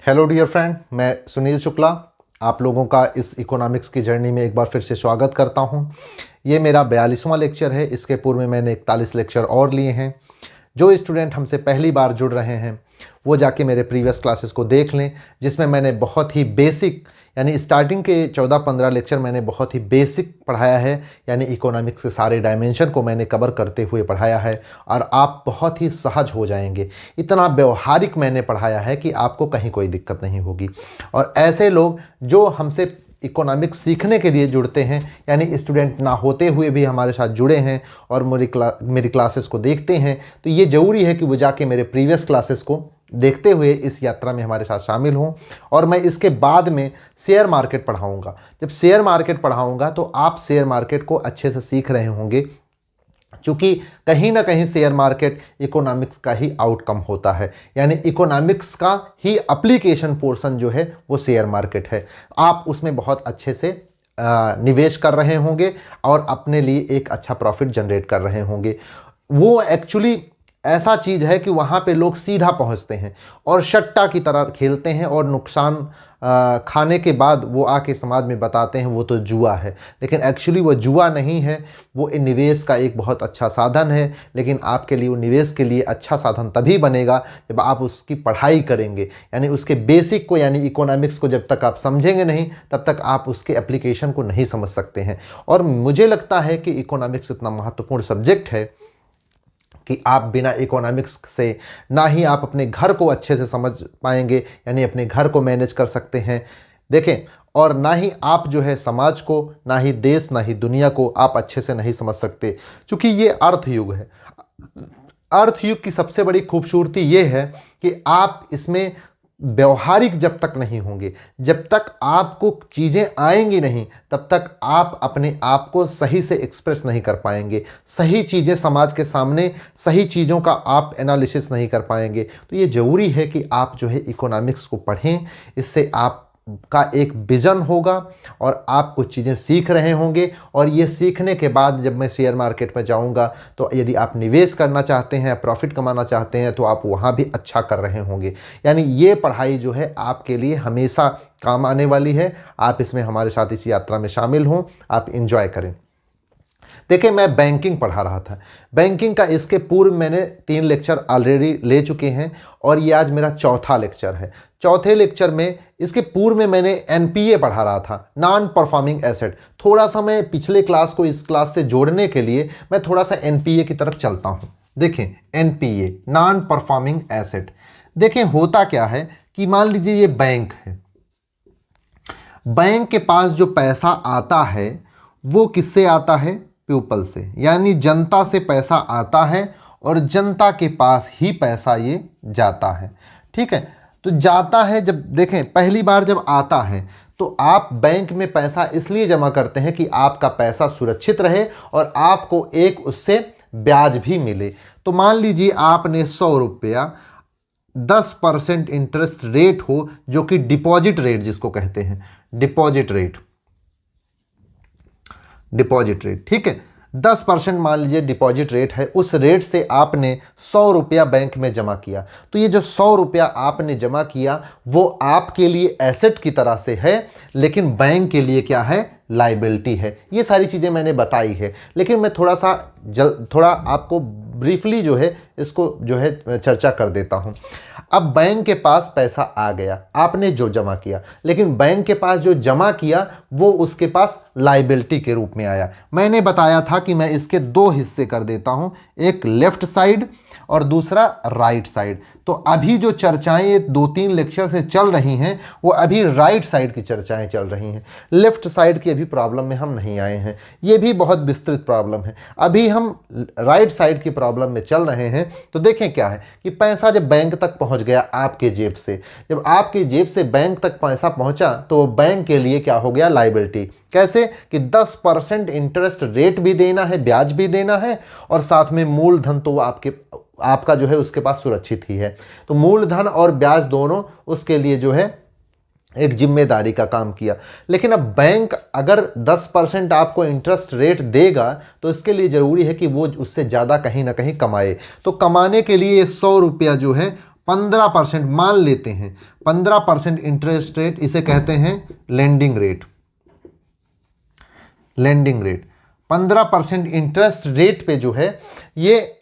Hello dear friend, मैं सुनील शुक्ला आप लोगों का इस इकोनॉमिक्स की जर्नी में एक बार फिर से स्वागत करता हूं। ये मेरा 42वां लेक्चर है। इसके पूर्व में मैंने 41 लेक्चर और लिए हैं। जो स्टूडेंट हमसे पहली बार जुड़ रहे हैं वो जाके मेरे प्रीवियस क्लासेस को देख लें, जिसमें मैंने बहुत ही बेसिक यानी स्टार्टिंग के 14-15 लेक्चर मैंने बहुत ही बेसिक पढ़ाया है, यानी इकोनॉमिक्स के सारे डायमेंशन को मैंने कवर करते हुए पढ़ाया है और आप बहुत ही सहज हो जाएंगे। इतना व्यवहारिक मैंने पढ़ाया है कि आपको कहीं कोई दिक्कत नहीं होगी। और ऐसे लोग जो हमसे इकोनॉमिक्स सीखने के लिए जुड़ते हैं, यानी स्टूडेंट ना होते हुए भी हमारे साथ जुड़े हैं और मेरी क्लासेस को देखते हैं, तो ये ज़रूरी है कि वो जाके मेरे प्रीवियस क्लासेस को देखते हुए इस यात्रा में हमारे साथ शामिल हों। और मैं इसके बाद में शेयर मार्केट पढ़ाऊंगा। जब शेयर मार्केट पढ़ाऊंगा तो आप शेयर मार्केट को अच्छे से सीख रहे होंगे, क्योंकि कहीं ना कहीं शेयर मार्केट इकोनॉमिक्स का ही आउटकम होता है, यानी इकोनॉमिक्स का ही एप्लीकेशन पोर्शन जो है वो शेयर मार्केट है। आप उसमें बहुत अच्छे से निवेश कर रहे होंगे और अपने लिए एक अच्छा प्रॉफिट जनरेट कर रहे होंगे। वो एक्चुअली ऐसा चीज़ है कि वहाँ पे लोग सीधा पहुँचते हैं और सट्टा की तरह खेलते हैं और नुकसान खाने के बाद वो आके समाज में बताते हैं वो तो जुआ है, लेकिन एक्चुअली वो जुआ नहीं है। वो निवेश का एक बहुत अच्छा साधन है, लेकिन आपके लिए वो निवेश के लिए अच्छा साधन तभी बनेगा जब आप उसकी पढ़ाई करेंगे, यानी उसके बेसिक को, यानी इकोनॉमिक्स को जब तक आप समझेंगे नहीं तब तक आप उसके एप्लीकेशन को नहीं समझ सकते हैं। और मुझे लगता है कि इकोनॉमिक्स इतना महत्वपूर्ण सब्जेक्ट है कि आप बिना इकोनॉमिक्स से ना ही आप अपने घर को अच्छे से समझ पाएंगे, यानी अपने घर को मैनेज कर सकते हैं। देखें, और ना ही आप जो है समाज को, ना ही देश, ना ही दुनिया को आप अच्छे से नहीं समझ सकते, क्योंकि ये अर्थ युग है। अर्थ युग की सबसे बड़ी खूबसूरती ये है कि आप इसमें व्यवहारिक जब तक नहीं होंगे, जब तक आपको चीज़ें आएंगी नहीं, तब तक आप अपने आप को सही से एक्सप्रेस नहीं कर पाएंगे। सही चीज़ें समाज के सामने, सही चीज़ों का आप एनालिसिस नहीं कर पाएंगे। तो ये ज़रूरी है कि आप जो है इकोनॉमिक्स को पढ़ें। इससे आप का एक विजन होगा और आप कुछ चीज़ें सीख रहे होंगे। और ये सीखने के बाद जब मैं शेयर मार्केट में जाऊंगा तो यदि आप निवेश करना चाहते हैं, प्रॉफिट कमाना चाहते हैं, तो आप वहाँ भी अच्छा कर रहे होंगे। यानी ये पढ़ाई जो है आपके लिए हमेशा काम आने वाली है। आप इसमें हमारे साथ इस यात्रा में शामिल हों, आप इंजॉय करें। देखिए, मैं बैंकिंग पढ़ा रहा था। बैंकिंग का इसके पूर्व मैंने 3 लेक्चर ऑलरेडी ले चुके हैं और ये आज मेरा चौथा लेक्चर है। चौथे लेक्चर में, इसके पूर्व में मैंने एनपीए पढ़ा रहा था, नॉन परफॉर्मिंग एसेट। थोड़ा सा मैं पिछले क्लास को इस क्लास से जोड़ने के लिए मैं थोड़ा सा एनपीए की तरफ चलता हूँ। देखें, एनपीए नॉन परफॉर्मिंग एसेट। देखें, होता क्या है कि मान लीजिए ये बैंक है। बैंक के पास जो पैसा आता है वो किससे आता है? पीपल से, यानी जनता से पैसा आता है और जनता के पास ही पैसा ये जाता है। ठीक है, तो जाता है, जब देखें पहली बार जब आता है तो आप बैंक में पैसा इसलिए जमा करते हैं कि आपका पैसा सुरक्षित रहे और आपको एक उससे ब्याज भी मिले। तो मान लीजिए आपने 100 रुपया 10% इंटरेस्ट रेट हो, जो कि डिपॉजिट रेट जिसको कहते हैं, डिपॉजिट रेट, ठीक है, 10% मान लीजिए डिपॉजिट रेट है। उस रेट से आपने 100 रुपया बैंक में जमा किया। तो ये जो 100 रुपया आपने जमा किया वो आपके लिए एसेट की तरह से है, लेकिन बैंक के लिए क्या है? लायबिलिटी है। ये सारी चीज़ें मैंने बताई है, लेकिन मैं थोड़ा आपको ब्रीफली जो है इसको जो है चर्चा कर देता हूँ। अब बैंक के पास पैसा आ गया, आपने जो जमा किया, लेकिन बैंक के पास जो जमा किया वो उसके पास लायबिलिटी के रूप में आया। मैंने बताया था कि मैं इसके 2 हिस्से कर देता हूं, एक लेफ्ट साइड और दूसरा राइट साइड। तो अभी जो चर्चाएं 2-3 लेक्चर से चल रही हैं वो अभी राइट साइड की चर्चाएं चल रही हैं। लेफ्ट साइड की अभी प्रॉब्लम में हम नहीं आए हैं, ये भी बहुत विस्तृत प्रॉब्लम है। अभी हम राइट साइड की प्रॉब्लम में चल रहे हैं। तो देखें क्या है कि पैसा जब बैंक तक पहुंच गया आपके जेब से, जब आपके जेब से बैंक तक पैसा पहुंचा तो वो बैंक के लिए क्या हो गया? लायबिलिटी। कैसे कि 10% इंटरेस्ट रेट भी देना है, ब्याज भी देना है, और साथ में मूलधन तो आपका जो है उसके पास सुरक्षित ही है। तो मूलधन और ब्याज दोनों उसके लिए जो है एक जिम्मेदारी का काम किया। लेकिन अब बैंक अगर 10% आपको इंटरेस्ट रेट देगा तो इसके लिए ज़रूरी है कि वो उससे ज़्यादा कहीं ना कहीं कमाए। तो कमाने के लिए 100 रुपया जो है 15% मान लेते हैं, 15% इंटरेस्ट रेट, इसे कहते हैं lending rate. Lending rate 15% interest rate पे जो है ये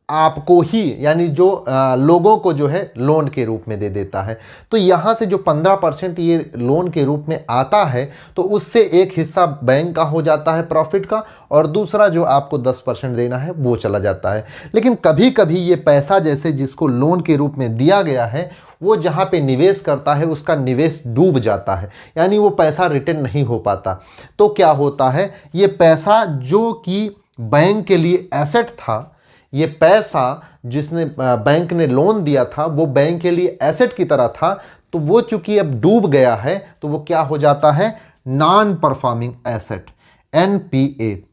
आपको ही, यानी जो लोगों को जो है लोन के रूप में दे देता है। तो यहाँ से जो 15% ये लोन के रूप में आता है, तो उससे एक हिस्सा बैंक का हो जाता है प्रॉफिट का, और दूसरा जो आपको 10% देना है वो चला जाता है। लेकिन कभी कभी ये पैसा जैसे जिसको लोन के रूप में दिया गया है, वो जहाँ पे निवेश करता है उसका निवेश डूब जाता है, यानी वो पैसा रिटर्न नहीं हो पाता। तो क्या होता है, ये पैसा जो कि बैंक के लिए एसेट था, ये पैसा जिसने बैंक ने लोन दिया था वो बैंक के लिए एसेट की तरह था, तो वो चूंकि अब डूब गया है तो वो क्या हो जाता है, non performing asset, NPA,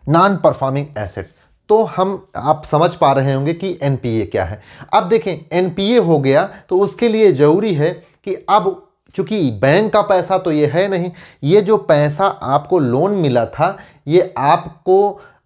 non performing asset. तो आप समझ पा रहे होंगे कि एनपीए क्या है। अब देखें, एनपीए हो गया तो उसके लिए जरूरी है कि अब चूंकि बैंक का पैसा तो ये है नहीं, ये जो पैसा आपको लोन मिला था, ये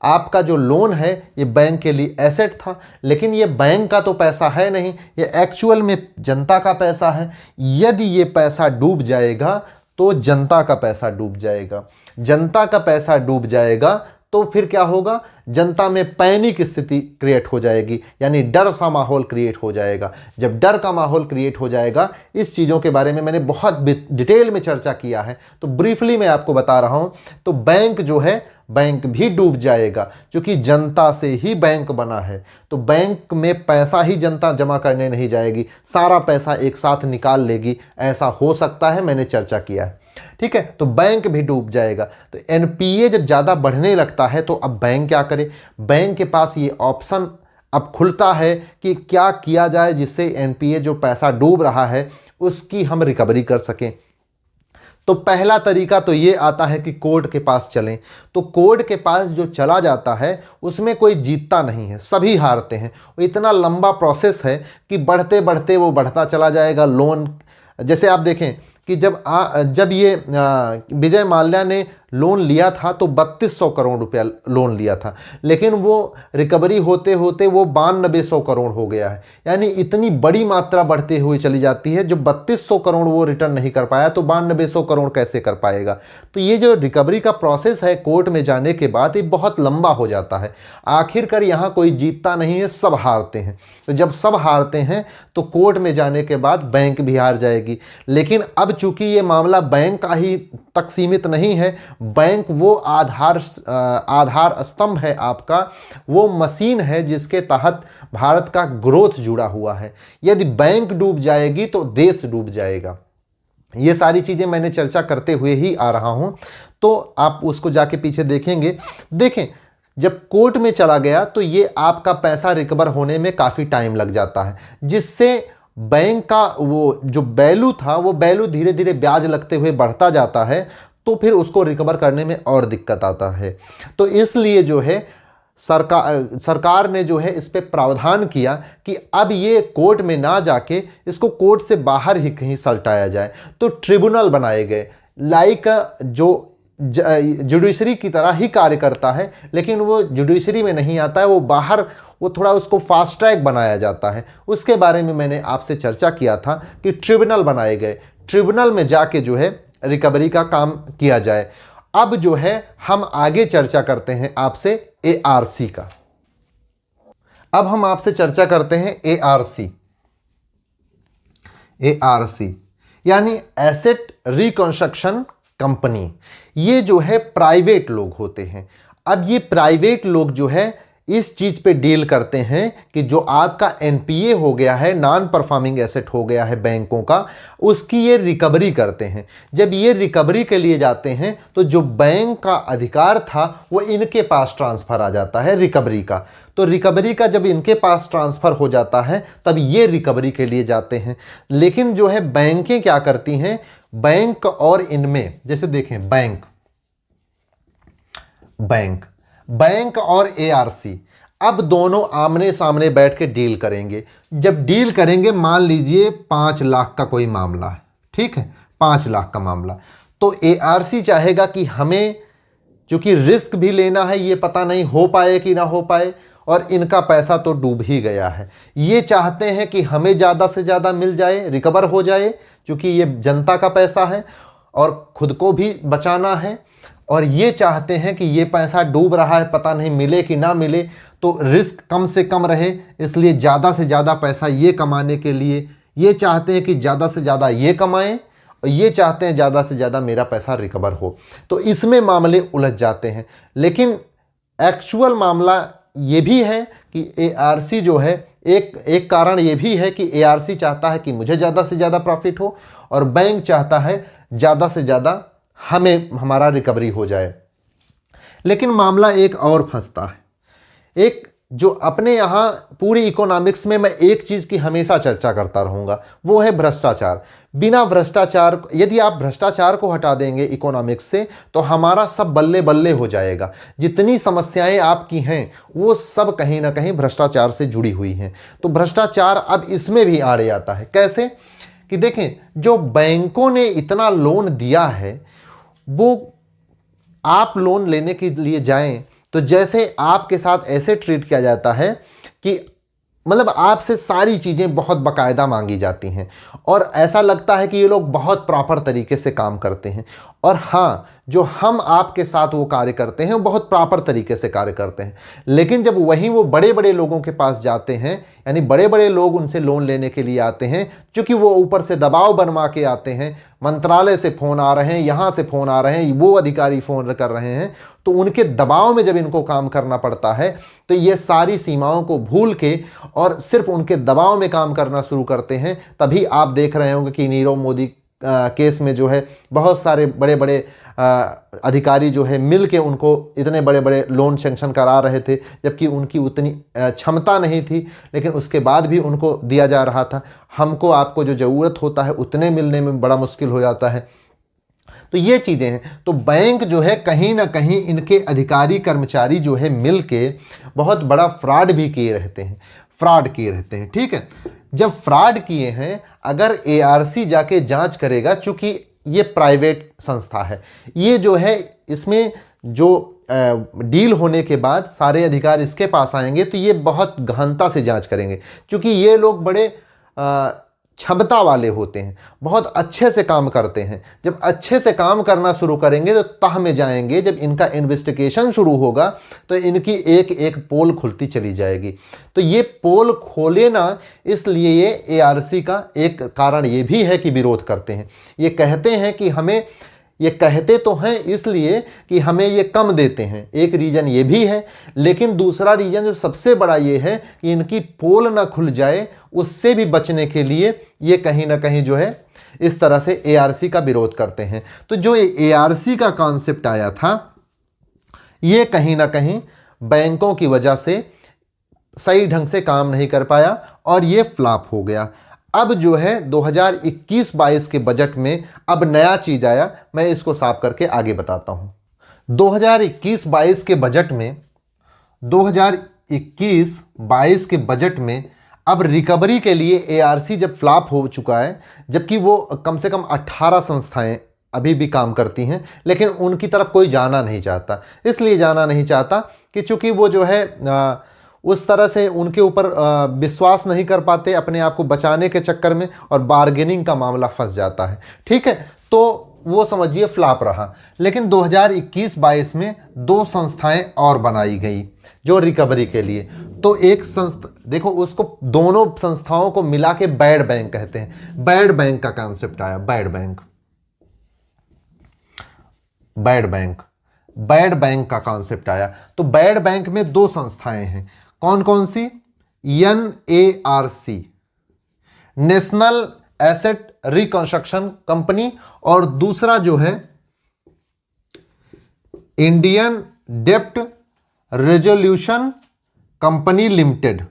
आपका जो लोन है ये बैंक के लिए एसेट था, लेकिन ये बैंक का तो पैसा है नहीं, ये एक्चुअल में जनता का पैसा है। यदि ये पैसा डूब जाएगा तो जनता का पैसा डूब जाएगा। जनता का पैसा डूब जाएगा तो फिर क्या होगा, जनता में पैनिक स्थिति क्रिएट हो जाएगी, यानी डर सा माहौल क्रिएट हो जाएगा। जब डर का माहौल क्रिएट हो जाएगा, इस चीज़ों के बारे में मैंने बहुत डिटेल में चर्चा किया है, तो ब्रीफली मैं आपको बता रहा हूं। तो बैंक जो है, बैंक भी डूब जाएगा, क्योंकि जनता से ही बैंक बना है। तो बैंक में पैसा ही जनता जमा करने नहीं जाएगी, सारा पैसा एक साथ निकाल लेगी, ऐसा हो सकता है, मैंने चर्चा किया है। ठीक है, तो बैंक भी डूब जाएगा। तो एनपीए जब ज़्यादा बढ़ने लगता है तो अब बैंक क्या करे, बैंक के पास ये ऑप्शन अब खुलता है कि क्या किया जाए जिससे एनपीए जो पैसा डूब रहा है उसकी हम रिकवरी कर सकें। तो पहला तरीका तो ये आता है कि कोर्ट के पास चलें। तो कोर्ट के पास जो चला जाता है उसमें कोई जीतता नहीं है, सभी हारते हैं। वो इतना लंबा प्रोसेस है कि बढ़ते बढ़ते वो बढ़ता चला जाएगा। लोन जैसे आप देखें कि जब ये विजय माल्या ने लोन लिया था तो 3200 करोड़ रुपया लोन लिया था, लेकिन वो रिकवरी होते होते वो 9200 करोड़ हो गया है। यानी इतनी बड़ी मात्रा बढ़ती हुई चली जाती है। जो 3200 करोड़ वो रिटर्न नहीं कर पाया तो 9200 करोड़ कैसे कर पाएगा। तो ये जो रिकवरी का प्रोसेस है कोर्ट में जाने के बाद, ये बहुत लंबा हो जाता है। आखिरकार यहाँ कोई जीतता नहीं है, सब हारते हैं। तो जब सब हारते हैं तो कोर्ट में जाने के बाद बैंक भी हार जाएगी। लेकिन अब चूंकि ये मामला बैंक का ही तक सीमित नहीं है, बैंक वो आधार स्तंभ है आपका, वो मशीन है जिसके तहत भारत का ग्रोथ जुड़ा हुआ है। यदि बैंक डूब जाएगी तो देश डूब जाएगा। ये सारी चीजें मैंने चर्चा करते हुए ही आ रहा हूं, तो आप उसको जाके पीछे देखेंगे। देखें, जब कोर्ट में चला गया तो ये आपका पैसा रिकवर होने में काफ़ी टाइम लग जाता है, जिससे बैंक का वो जो वैल्यू था वो वैल्यू धीरे धीरे ब्याज लगते हुए बढ़ता जाता है। तो फिर उसको रिकवर करने में और दिक्कत आता है। तो इसलिए जो है सरकार ने जो है इस पे प्रावधान किया कि अब ये कोर्ट में ना जाके इसको कोर्ट से बाहर ही कहीं सलटाया जाए। तो ट्रिब्यूनल बनाए गए, लाइक जो जुडिशरी की तरह ही कार्य करता है, लेकिन वो जुडिशरी में नहीं आता है, वो बाहर, वो थोड़ा उसको फास्ट ट्रैक बनाया जाता है। उसके बारे में मैंने आपसे चर्चा किया था कि ट्रिब्यूनल बनाए गए, ट्रिब्यूनल में जाके जो है रिकवरी का काम किया जाए। अब जो है हम आगे चर्चा करते हैं आपसे एआरसी का। अब हम आपसे चर्चा करते हैं एआरसी। एआरसी यानी एसेट रिकंस्ट्रक्शन कंपनी। ये जो है प्राइवेट लोग होते हैं। अब ये प्राइवेट लोग जो है इस चीज पे डील करते हैं कि जो आपका एनपीए हो गया है, नॉन परफॉर्मिंग एसेट हो गया है बैंकों का, उसकी ये रिकवरी करते हैं। जब ये रिकवरी के लिए जाते हैं तो जो बैंक का अधिकार था वो इनके पास ट्रांसफर आ जाता है रिकवरी का। तो रिकवरी का जब इनके पास ट्रांसफर हो जाता है तब ये रिकवरी के लिए जाते हैं। लेकिन जो है बैंकें क्या करती हैं, बैंक और इनमें जैसे देखें बैंक और एआरसी अब दोनों आमने सामने बैठ के डील करेंगे। जब डील करेंगे, मान लीजिए 5 लाख का कोई मामला है, ठीक है, 5 लाख का मामला, तो एआरसी चाहेगा कि हमें, चूंकि रिस्क भी लेना है, ये पता नहीं हो पाए कि ना हो पाए, और इनका पैसा तो डूब ही गया है। ये चाहते हैं कि हमें ज़्यादा से ज़्यादा मिल जाए, रिकवर हो जाए, क्योंकि ये जनता का पैसा है और खुद को भी बचाना है। और ये चाहते हैं कि ये पैसा डूब रहा है, पता नहीं मिले कि ना मिले, तो रिस्क कम से कम रहे, इसलिए ज़्यादा से ज़्यादा पैसा ये कमाने के लिए ये चाहते हैं कि ज़्यादा से ज़्यादा ये कमाएं, और ये चाहते हैं ज़्यादा से ज़्यादा मेरा पैसा रिकवर हो। तो इसमें मामले उलझ जाते हैं। लेकिन एक्चुअल मामला ये भी है कि एआरसी जो है, एक कारण ये भी है कि एआरसी चाहता है कि मुझे ज़्यादा से ज़्यादा प्रॉफिट हो, और बैंक चाहता है ज़्यादा से ज़्यादा हमें हमारा रिकवरी हो जाए। लेकिन मामला एक और फंसता है। एक जो अपने यहाँ पूरी इकोनॉमिक्स में मैं एक चीज़ की हमेशा चर्चा करता रहूँगा, वो है भ्रष्टाचार। बिना भ्रष्टाचार, यदि आप भ्रष्टाचार को हटा देंगे इकोनॉमिक्स से, तो हमारा सब बल्ले बल्ले हो जाएगा। जितनी समस्याएं आपकी हैं वो सब कहीं ना कहीं भ्रष्टाचार से जुड़ी हुई हैं। तो भ्रष्टाचार अब इसमें भी आड़े आता है। कैसे कि देखें, जो बैंकों ने इतना लोन दिया है, वो आप लोन लेने के लिए जाएं तो जैसे आपके साथ ऐसे ट्रीट किया जाता है कि मतलब आपसे सारी चीज़ें बहुत बाकायदा मांगी जाती हैं, और ऐसा लगता है कि ये लोग बहुत प्रॉपर तरीके से काम करते हैं। और हाँ, जो हम आपके साथ वो कार्य करते हैं वो बहुत प्रॉपर तरीके से कार्य करते हैं। लेकिन जब वहीं वो बड़े बड़े लोगों के पास जाते हैं, यानी बड़े बड़े लोग उनसे लोन लेने के लिए आते हैं, क्योंकि वो ऊपर से दबाव बनवा के आते हैं, मंत्रालय से फ़ोन आ रहे हैं, यहाँ से फ़ोन आ रहे हैं, वो अधिकारी फ़ोन कर रहे हैं, तो उनके दबाव में जब इनको काम करना पड़ता है तो ये सारी सीमाओं को भूल के और सिर्फ उनके दबाव में काम करना शुरू करते हैं। तभी आप देख रहे होंगे कि नीरव मोदी केस में जो है बहुत सारे बड़े बड़े अधिकारी जो है मिल के उनको इतने बड़े बड़े लोन सेंक्शन करा रहे थे, जबकि उनकी उतनी क्षमता नहीं थी, लेकिन उसके बाद भी उनको दिया जा रहा था। हमको आपको जो ज़रूरत होता है उतने मिलने में बड़ा मुश्किल हो जाता है। तो ये चीज़ें हैं। तो बैंक जो है कहीं ना कहीं इनके अधिकारी कर्मचारी जो है मिल के बहुत बड़ा फ्रॉड भी किए रहते हैं, ठीक है। जब फ्रॉड किए हैं, अगर एआरसी जाके जांच करेगा, चूंकि ये प्राइवेट संस्था है, ये जो है इसमें जो डील होने के बाद सारे अधिकार इसके पास आएंगे, तो ये बहुत गहनता से जांच करेंगे, क्योंकि ये लोग बड़े क्षमता वाले होते हैं, बहुत अच्छे से काम करते हैं। जब अच्छे से काम करना शुरू करेंगे तो तह में जाएंगे। जब इनका इन्वेस्टिगेशन शुरू होगा तो इनकी एक एक पोल खुलती चली जाएगी। तो ये पोल खोले ना, इसलिए ये एआरसी का एक कारण ये भी है कि विरोध करते हैं। ये कहते हैं कि हमें, ये कहते तो हैं इसलिए कि हमें ये कम देते हैं, एक रीज़न ये भी है। लेकिन दूसरा रीज़न जो सबसे बड़ा ये है कि इनकी पोल ना खुल जाए, उससे भी बचने के लिए ये कहीं ना कहीं जो है इस तरह से एआरसी का विरोध करते हैं। तो जो एआरसी का कॉन्सेप्ट आया था, ये कहीं ना कहीं बैंकों की वजह से सही ढंग से काम नहीं कर पाया और ये फ्लॉप हो गया। अब जो है 2021-22 के बजट में अब नया चीज़ आया, मैं इसको साफ करके आगे बताता हूँ। 2021-22 के बजट में, 2021-22 के बजट में अब रिकवरी के लिए एआरसी जब फ्लॉप हो चुका है, जबकि वो कम से कम 18 संस्थाएं अभी भी काम करती हैं, लेकिन उनकी तरफ कोई जाना नहीं चाहता। इसलिए जाना नहीं चाहता कि चूंकि वो जो है उस तरह से उनके ऊपर विश्वास नहीं कर पाते अपने आप को बचाने के चक्कर में, और बार्गेनिंग का मामला फंस जाता है, ठीक है। तो वो समझिए फ्लॉप रहा। लेकिन 2021-22 में 2 संस्थाएं और बनाई गई जो रिकवरी के लिए। तो एक संस्था, देखो उसको, दोनों संस्थाओं को मिला के बैड बैंक कहते हैं। बैड बैंक का कॉन्सेप्ट आया, बैड बैंक का कॉन्सेप्ट आया। तो बैड बैंक में 2 संस्थाएं हैं। कौन कौन सी? NARC, national asset reconstruction company, और दूसरा जो है इंडियन डेप्ट रेजोल्यूशन कंपनी लिमिटेड,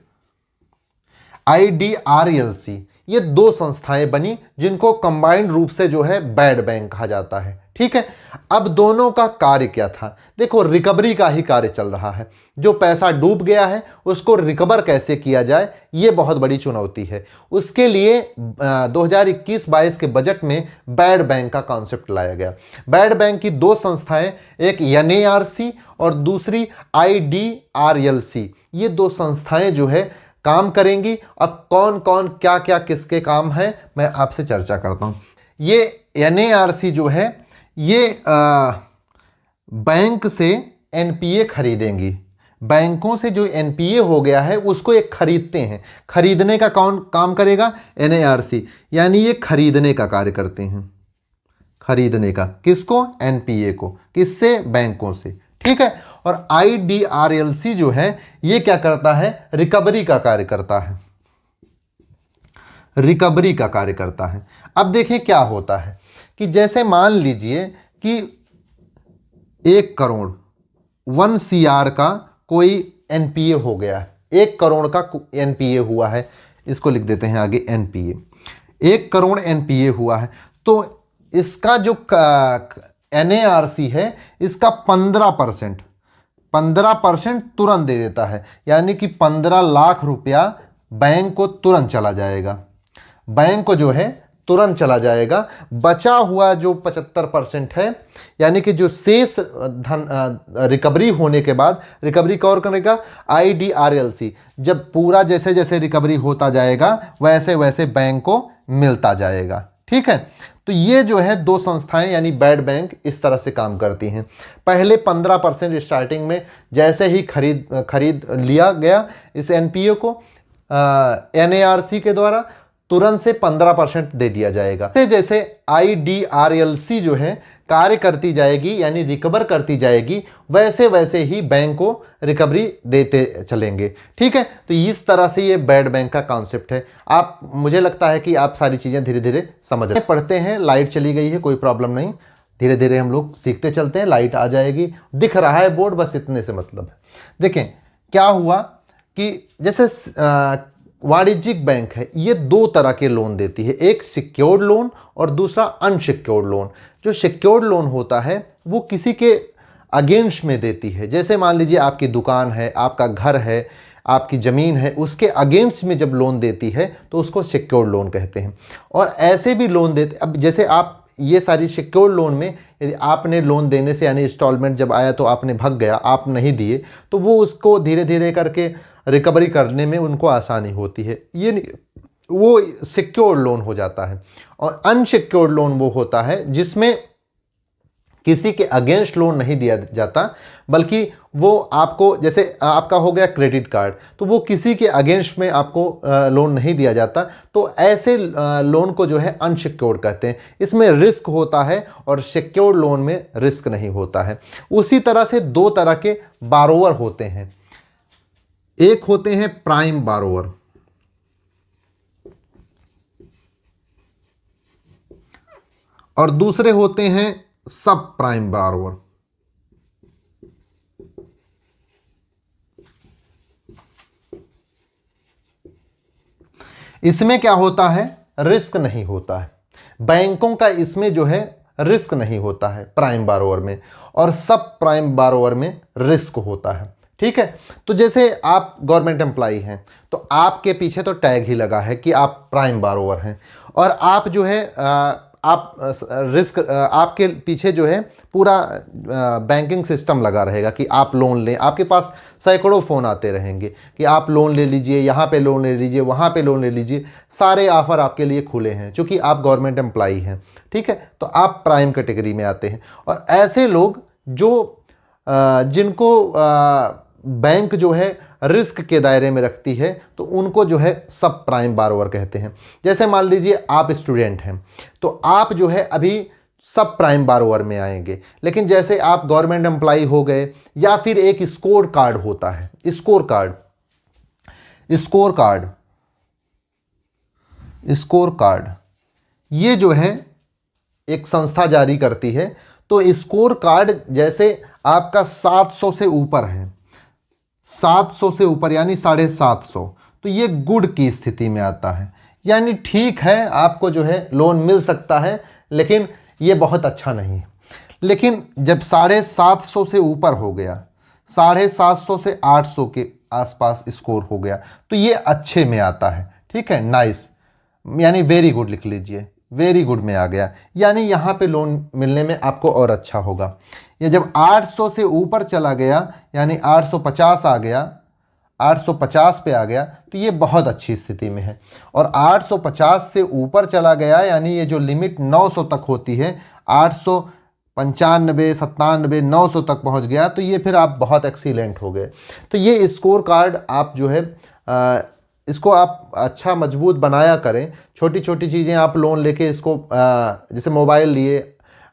IDRLC। ये दो संस्थाएं बनी जिनको कंबाइंड रूप से जो है बैड बैंक कहा जाता है। ठीक है, अब दोनों का कार्य क्या था? देखो, रिकवरी का ही कार्य चल रहा है। जो पैसा डूब गया है उसको रिकवर कैसे किया जाए, ये बहुत बड़ी चुनौती है। उसके लिए 2021-22 के बजट में बैड बैंक का कॉन्सेप्ट लाया गया। बैड बैंक की दो संस्थाएं, एक NARC और दूसरी IDRLC, ये दो संस्थाएं जो है काम करेंगी। अब कौन कौन क्या क्या किसके काम है मैं आपसे चर्चा करता हूं। ये NARC जो है ये बैंक से NPA खरीदेंगी। बैंकों से जो NPA हो गया है उसको एक खरीदते हैं। खरीदने का कौन काम करेगा? NARC, यानी ये खरीदने का कार्य करते हैं। खरीदने का किसको? NPA को। किससे? बैंकों से। ठीक है, और IDRLC जो है ये क्या करता है? रिकवरी का कार्य करता है। रिकवरी का कार्य करता है। अब देखें क्या होता है कि जैसे मान लीजिए कि 1 करोड़ 1 CR का कोई NPA हो गया है। 1 करोड़ का NPA हुआ है, इसको लिख देते हैं आगे NPA। 1 करोड़ NPA हुआ है तो इसका जो NARC है इसका 15% तुरंत दे देता है, यानी कि 15 लाख रुपया बैंक को तुरंत चला जाएगा। बैंक को जो है तुरंत चला जाएगा। बचा हुआ जो 75% है, यानी कि जो शेष धन रिकवरी होने के बाद, रिकवरी कौन करेगा? IDRLC। जब पूरा जैसे जैसे रिकवरी होता जाएगा वैसे वैसे बैंक को मिलता जाएगा। ठीक है, तो ये जो है दो संस्थाएं यानी बैड बैंक इस तरह से काम करती हैं। पहले 15% स्टार्टिंग में जैसे ही खरीद लिया गया इस NPA को NARC के द्वारा, तुरंत से 15% दे दिया जाएगा। जैसे IDRLC जो है कार्य करती जाएगी यानी रिकवर करती जाएगी, वैसे वैसे ही बैंक को रिकवरी देते चलेंगे। ठीक है, तो इस तरह से ये बैड बैंक का कॉन्सेप्ट है। आप, मुझे लगता है कि आप सारी चीज़ें धीरे धीरे समझ रहे हैं। पढ़ते हैं, लाइट चली गई है, कोई प्रॉब्लम नहीं, धीरे धीरे हम लोग सीखते चलते हैं। लाइट आ जाएगी, दिख रहा है बोर्ड, बस इतने से मतलब है। देखें क्या हुआ कि जैसे वाणिज्यिक बैंक है, ये दो तरह के लोन देती है, एक सिक्योर्ड लोन और दूसरा अनसिक्योर्ड लोन। जो सिक्योर्ड लोन होता है वो किसी के अगेंस्ट में देती है। जैसे मान लीजिए आपकी दुकान है, आपका घर है, आपकी ज़मीन है, उसके अगेंस्ट में जब लोन देती है तो उसको सिक्योर्ड लोन कहते हैं। और ऐसे भी लोन देते, अब जैसे आप ये सारी सिक्योर्ड लोन में यदि आपने लोन देने से यानी इंस्टॉलमेंट जब आया तो आपने भाग गया, आप नहीं दिए, तो वो उसको धीरे धीरे करके रिकवरी करने में उनको आसानी होती है। ये वो सिक्योर्ड लोन हो जाता है। और अनसिक्योर्ड लोन वो होता है जिसमें किसी के अगेंस्ट लोन नहीं दिया जाता, बल्कि वो आपको, जैसे आपका हो गया क्रेडिट कार्ड, तो वो किसी के अगेंस्ट में आपको लोन नहीं दिया जाता। तो ऐसे लोन को जो है अनसिक्योर्ड कहते हैं। इसमें रिस्क होता है और सिक्योर्ड लोन में रिस्क नहीं होता है। उसी तरह से दो तरह के बारोवर होते हैं। एक होते हैं प्राइम बारोवर और दूसरे होते हैं सब प्राइम बारोवर। इसमें क्या होता है? रिस्क नहीं होता है। बैंकों का इसमें जो है रिस्क नहीं होता है प्राइम बारोवर में, और सब प्राइम बारोवर में रिस्क होता है। ठीक है, तो जैसे आप गवर्नमेंट एम्प्लॉई हैं तो आपके पीछे तो टैग ही लगा है कि आप प्राइम बारोवर हैं, और आप जो है आप रिस्क, आपके पीछे जो है पूरा बैंकिंग सिस्टम लगा रहेगा कि आप लोन लें। आपके पास सैकड़ों फ़ोन आते रहेंगे कि आप लोन ले लीजिए, यहाँ पे लोन ले लीजिए, वहाँ पे लोन ले लीजिए। सारे ऑफ़र आपके लिए खुले हैं क्योंकि आप गवर्नमेंट एम्प्लॉई हैं। ठीक है, तो आप प्राइम कैटेगरी में आते हैं। और ऐसे लोग जो जिनको बैंक जो है रिस्क के दायरे में रखती है तो उनको जो है सब प्राइम बारोवर कहते हैं। जैसे मान लीजिए आप स्टूडेंट हैं तो आप जो है अभी सब प्राइम बारोवर में आएंगे, लेकिन जैसे आप गवर्नमेंट एम्प्लॉई हो गए या फिर एक स्कोर कार्ड होता है, स्कोर कार्ड ये जो है एक संस्था जारी करती है। तो स्कोर कार्ड जैसे आपका 700 से ऊपर है, 700 से ऊपर यानी 750, तो ये गुड की स्थिति में आता है। यानी ठीक है, आपको जो है लोन मिल सकता है, लेकिन ये बहुत अच्छा नहीं है। लेकिन जब 750 से ऊपर हो गया, 750 से 800 के आसपास स्कोर हो गया, तो ये अच्छे में आता है। ठीक है, नाइस, यानी वेरी गुड लिख लीजिए, वेरी गुड में आ गया, यानी यहाँ पे लोन मिलने में आपको और अच्छा होगा। ये जब 800 से ऊपर चला गया, यानी 850 आ गया, 850 पे आ गया, तो ये बहुत अच्छी स्थिति में है। और 850 से ऊपर चला गया, यानी ये जो लिमिट 900 तक होती है, 895, 97, 900 तक पहुंच गया, तो ये फिर आप बहुत एक्सीलेंट हो गए। तो ये स्कोर कार्ड आप जो है इसको आप अच्छा मजबूत बनाया करें। छोटी छोटी चीज़ें आप लोन लेके इसको जैसे मोबाइल लिए,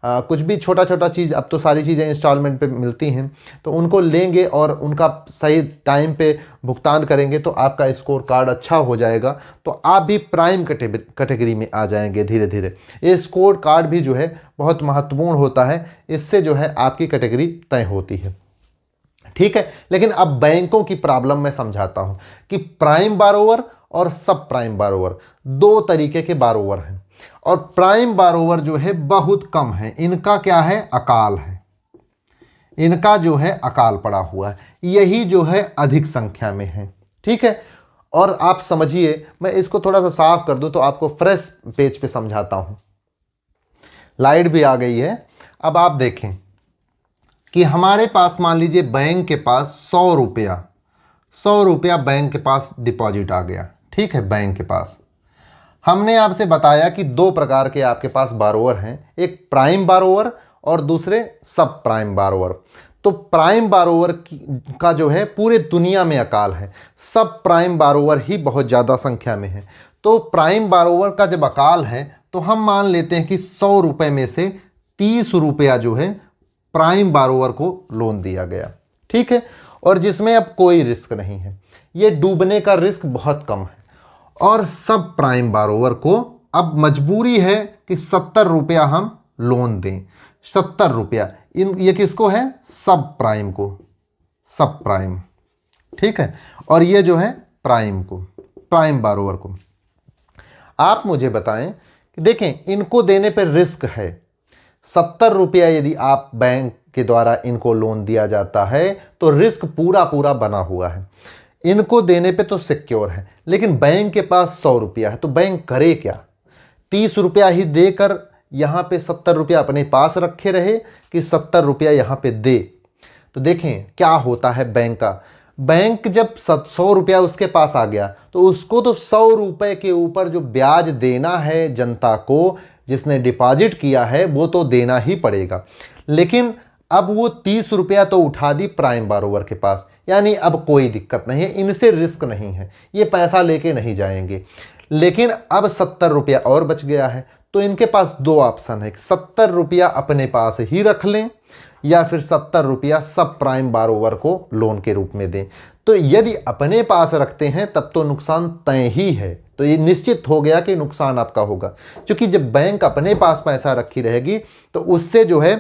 कुछ भी छोटा छोटा चीज़, अब तो सारी चीज़ें इंस्टॉलमेंट पे मिलती हैं, तो उनको लेंगे और उनका सही टाइम पे भुगतान करेंगे तो आपका स्कोर कार्ड अच्छा हो जाएगा। तो आप भी प्राइम कैटेगरी में आ जाएंगे धीरे धीरे। ये स्कोर कार्ड भी जो है बहुत महत्वपूर्ण होता है, इससे जो है आपकी कैटेगरी तय होती है। ठीक है, लेकिन अब बैंकों की प्रॉब्लम मैं समझाता हूं कि प्राइम बारोवर और सब प्राइम बारोवर, दो तरीके के बारोवर हैं। और प्राइम बारोवर जो है बहुत कम है, इनका क्या है, अकाल है, इनका जो है अकाल पड़ा हुआ है, यही जो है अधिक संख्या में है। ठीक है, और आप समझिए, मैं इसको थोड़ा सा साफ कर दूं तो आपको फ्रेश पेज पे समझाता हूं। लाइट भी आ गई है। अब आप देखें कि हमारे पास मान लीजिए बैंक के पास 100 रुपया बैंक के पास डिपॉजिट आ गया। ठीक है, बैंक के पास हमने आपसे बताया कि दो प्रकार के आपके पास बारोवर हैं, एक प्राइम बारोवर और दूसरे सब प्राइम बारोवर। तो प्राइम बारोवर का जो है पूरे दुनिया में अकाल है, सब प्राइम बारोवर ही बहुत ज़्यादा संख्या में है। तो प्राइम बारोवर का जब अकाल है तो हम मान लेते हैं कि 100 रुपये में से 30 रुपया जो है प्राइम बारोवर को लोन दिया गया। ठीक है, और जिसमें अब कोई रिस्क नहीं है, ये डूबने का रिस्क बहुत कम है। और सब प्राइम बारोवर को अब मजबूरी है कि 70 रुपया हम लोन दें। 70 रुपया, ये किसको है, सब प्राइम को, सब प्राइम। ठीक है, और ये जो है प्राइम को, प्राइम बारोवर को। आप मुझे बताएं कि देखें, इनको देने पर रिस्क है। 70 रुपया यदि आप बैंक के द्वारा इनको लोन दिया जाता है तो रिस्क पूरा पूरा बना हुआ है, इनको देने पे तो सिक्योर है। लेकिन बैंक के पास 100 रुपया है, तो बैंक करे क्या, 30 रुपया ही देकर यहाँ पे 70 रुपया अपने पास रखे रहे कि 70 रुपया यहाँ पे दे। तो देखें क्या होता है बैंक का, बैंक जब 100 रुपया उसके पास आ गया तो उसको तो 100 रुपये के ऊपर जो ब्याज देना है जनता को, जिसने डिपॉजिट किया है, वो तो देना ही पड़ेगा। लेकिन अब वो 30 रुपया तो उठा दी प्राइम बारोवर के पास, यानी अब कोई दिक्कत नहीं है, इनसे रिस्क नहीं है, ये पैसा लेके नहीं जाएंगे। लेकिन अब 70 रुपया और बच गया है, तो इनके पास दो ऑप्शन है, 70 रुपया अपने पास ही रख लें या फिर 70 रुपया सब प्राइम बारोवर को लोन के रूप में दें। तो यदि अपने पास रखते हैं तब तो नुकसान तय ही है, तो ये निश्चित हो गया कि नुकसान आपका होगा, क्योंकि जब बैंक अपने पास पैसा रखी रहेगी तो उससे जो है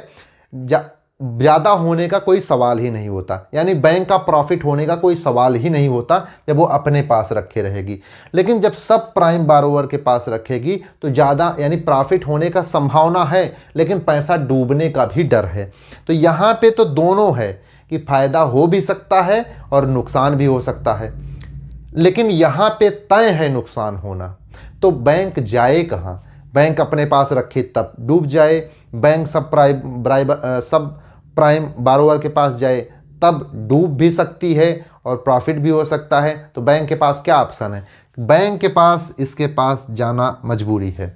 ज़्यादा होने का कोई सवाल ही नहीं होता, यानी बैंक का प्रॉफिट होने का कोई सवाल ही नहीं होता जब वो अपने पास रखे रहेगी। लेकिन जब सब प्राइम बारोवर के पास रखेगी तो ज़्यादा, यानी प्रॉफिट होने का संभावना है लेकिन पैसा डूबने का भी डर है। तो यहाँ पे तो दोनों है कि फ़ायदा हो भी सकता है और नुकसान भी हो सकता है, लेकिन यहाँ पे तय है नुकसान होना। तो बैंक जाए कहाँ, बैंक अपने पास रखे तब डूब जाए, बैंक सब प्राइम बारोवर के पास जाए तब डूब भी सकती है और प्रॉफिट भी हो सकता है। तो बैंक के पास क्या ऑप्शन है, बैंक के पास इसके पास जाना मजबूरी है,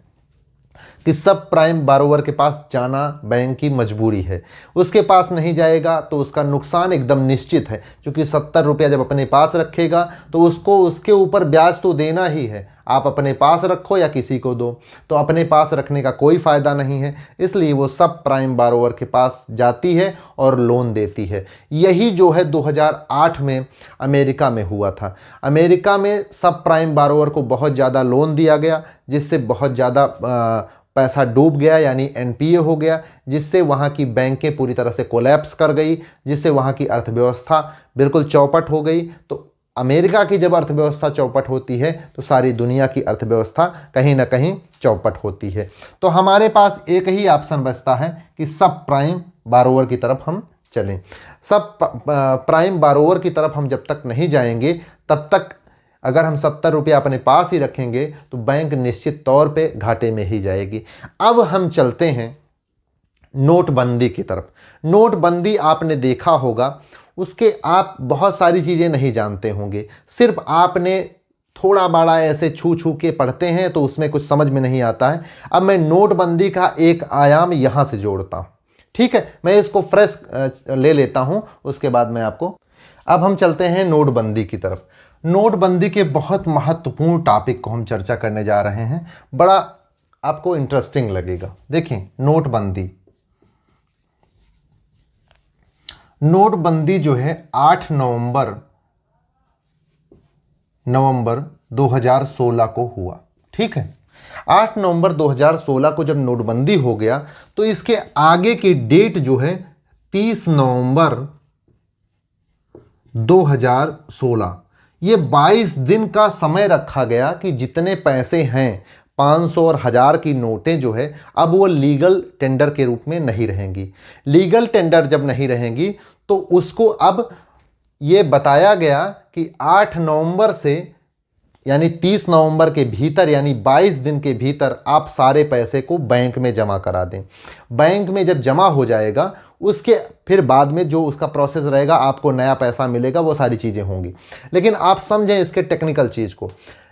कि सब प्राइम बारोवर के पास जाना बैंक की मजबूरी है। उसके पास नहीं जाएगा तो उसका नुकसान एकदम निश्चित है, क्योंकि 70 रुपया जब अपने पास रखेगा तो उसको उसके ऊपर ब्याज तो देना ही है, आप अपने पास रखो या किसी को दो, तो अपने पास रखने का कोई फ़ायदा नहीं है। इसलिए वो सब प्राइम बारोवर के पास जाती है और लोन देती है। यही जो है 2008 में अमेरिका में हुआ था। अमेरिका में सब प्राइम बारोवर को बहुत ज़्यादा लोन दिया गया, जिससे बहुत ज़्यादा पैसा डूब गया, यानी एनपीए हो गया, जिससे वहाँ की बैंकें पूरी तरह से कोलैप्स कर गई, जिससे वहाँ की अर्थव्यवस्था बिल्कुल चौपट हो गई। तो अमेरिका की जब अर्थव्यवस्था चौपट होती है तो सारी दुनिया की अर्थव्यवस्था कहीं ना कहीं चौपट होती है। तो हमारे पास एक ही ऑप्शन बचता है कि सब प्राइम बारोवर की तरफ हम चलें। सब प्राइम बारोवर की तरफ हम जब तक नहीं जाएंगे तब तक अगर हम 70 रुपया अपने पास ही रखेंगे तो बैंक निश्चित तौर पे घाटे में ही जाएगी। अब हम चलते हैं नोटबंदी की तरफ। नोटबंदी आपने देखा होगा, उसके आप बहुत सारी चीज़ें नहीं जानते होंगे, सिर्फ आपने थोड़ा बड़ा ऐसे छू छू के पढ़ते हैं तो उसमें कुछ समझ में नहीं आता है। अब मैं नोटबंदी का एक आयाम यहाँ से जोड़ता हूँ, ठीक है। मैं इसको फ्रेश ले लेता हूँ, उसके बाद मैं आपको, अब हम चलते हैं नोटबंदी की तरफ। नोटबंदी के बहुत महत्वपूर्ण टॉपिक को हम चर्चा करने जा रहे हैं, बड़ा आपको इंटरेस्टिंग लगेगा। देखें, नोटबंदी जो है 8 नवंबर 2016 को हुआ, ठीक है। 8 नवंबर 2016 को जब नोटबंदी हो गया तो इसके आगे की डेट जो है 30 नवंबर 2016, ये 22 दिन का समय रखा गया कि जितने पैसे हैं 500 और 1000 की नोटें जो है अब वो लीगल टेंडर के रूप में नहीं रहेंगी। लीगल टेंडर जब नहीं रहेंगी तो उसको अब ये बताया गया कि 8 नवंबर से यानी 30 नवंबर के भीतर यानी 22 दिन के भीतर आप सारे पैसे को बैंक में जमा करा दें। बैंक में जब जमा हो जाएगा उसके फिर बाद में जो उसका प्रोसेस रहेगा, आपको नया पैसा मिलेगा, वो सारी चीज़ें होंगी। लेकिन आप समझें इसके टेक्निकल चीज़ को,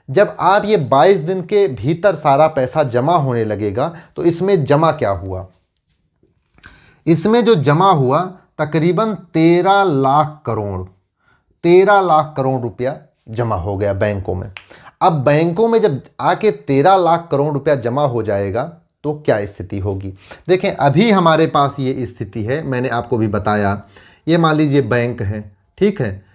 जब आप ये 22 दिन के भीतर सारा पैसा जमा होने लगेगा तो इसमें जमा क्या हुआ, इसमें जो जमा हुआ तकरीबन 13 लाख करोड़ रुपया जमा हो गया बैंकों में। अब बैंकों में जब आके 13 लाख करोड़ रुपया जमा हो जाएगा तो क्या स्थिति होगी। देखें, अभी हमारे पास ये स्थिति है, मैंने आपको भी बताया, ये मान लीजिए बैंक है, ठीक है।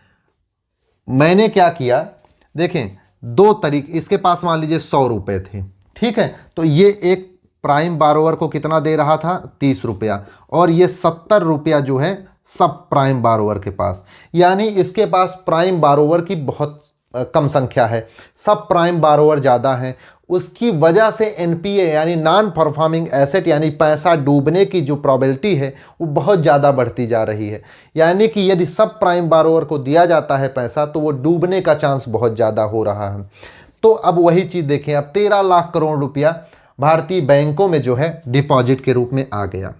मैंने क्या किया, देखें 2 तरीके, इसके पास मान लीजिए 100 रुपये थे, ठीक है। तो ये एक प्राइम बारोवर को कितना दे रहा था, 30 रुपया, और ये 70 रुपया जो है सब प्राइम बारोवर के पास, यानी इसके पास प्राइम बारोवर की बहुत कम संख्या है, सब प्राइम बारोवर ज़्यादा हैं। उसकी वजह से एनपीए यानी नॉन परफॉर्मिंग एसेट यानी पैसा डूबने की जो प्रोबेबिलिटी है वो बहुत ज़्यादा बढ़ती जा रही है। यानी कि यदि सब प्राइम बारोवर को दिया जाता है पैसा तो वो डूबने का चांस बहुत ज़्यादा हो रहा है। तो अब वही चीज़ देखें, अब 13 लाख करोड़ रुपया भारतीय बैंकों में जो है डिपॉजिट के रूप में आ गया।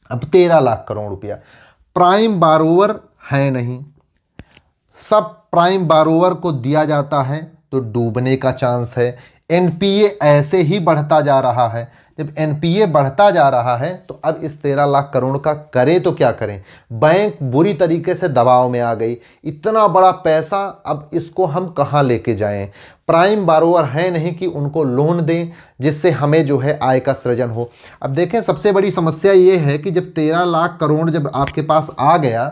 अब 13 लाख करोड़ रुपया प्राइम बारोवर है नहीं, सब प्राइम बारोवर को दिया जाता है तो डूबने का चांस है। एनपीए ऐसे ही बढ़ता जा रहा है, जब एनपीए बढ़ता जा रहा है तो अब इस 13 लाख करोड़ का करें तो क्या करें। बैंक बुरी तरीके से दबाव में आ गई, इतना बड़ा पैसा अब इसको हम कहाँ लेके जाएं। प्राइम बारोवर है नहीं कि उनको लोन दें जिससे हमें जो है आय का सृजन हो। अब देखें, सबसे बड़ी समस्या ये है कि जब 13 लाख करोड़ जब आपके पास आ गया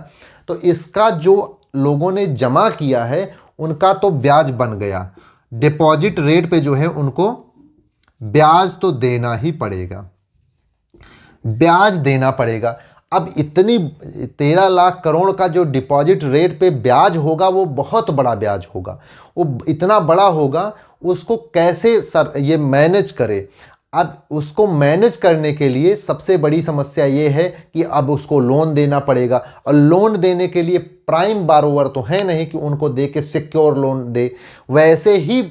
तो इसका जो लोगों ने जमा किया है उनका तो ब्याज बन गया, डिपॉजिट रेट पे जो है उनको ब्याज तो देना ही पड़ेगा, ब्याज देना पड़ेगा। अब इतनी 13 लाख करोड़ का जो डिपॉजिट रेट पे ब्याज होगा वो बहुत बड़ा ब्याज होगा, वो इतना बड़ा होगा, उसको कैसे सर ये मैनेज करे। अब उसको मैनेज करने के लिए सबसे बड़ी समस्या ये है कि अब उसको लोन देना पड़ेगा, और लोन देने के लिए प्राइम बारोवर तो है नहीं कि उनको दे के सिक्योर लोन दे। वैसे ही